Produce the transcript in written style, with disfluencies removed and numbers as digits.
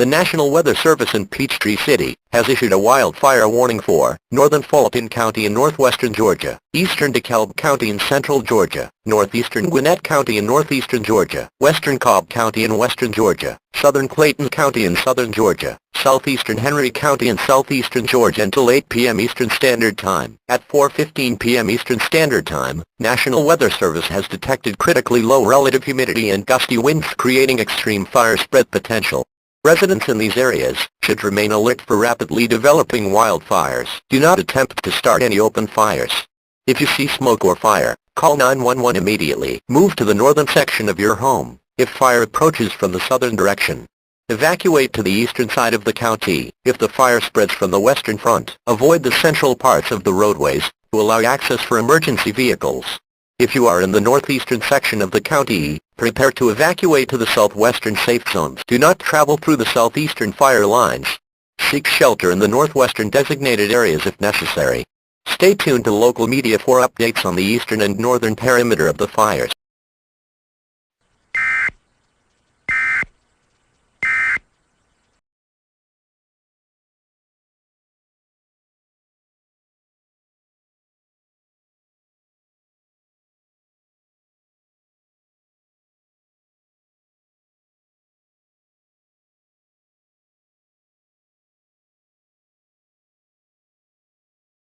The National Weather Service in Peachtree City has issued a wildfire warning for northern Fulton County in northwestern Georgia, eastern DeKalb County in central Georgia, northeastern Gwinnett County in northeastern Georgia, western Cobb County in western Georgia, southern Clayton County in southern Georgia, southeastern Henry County in southeastern Georgia until 8 p.m. Eastern Standard Time. At 4:15 p.m. Eastern Standard Time, National Weather Service has detected critically low relative humidity and gusty winds creating extreme fire spread potential. Residents in these areas should remain alert for rapidly developing wildfires. Do not attempt to start any open fires. If you see smoke or fire, call 911 immediately. Move to the northern section of your home if fire approaches from the southern direction. Evacuate to the eastern side of the county if the fire spreads from the western front. Avoid the central parts of the roadways to allow access for emergency vehicles. If you are in the northeastern section of the county, prepare to evacuate to the southwestern safe zones. Do not travel through the southeastern fire lines. Seek shelter in the northwestern designated areas if necessary. Stay tuned to local media for updates on the eastern and northern perimeter of the fires.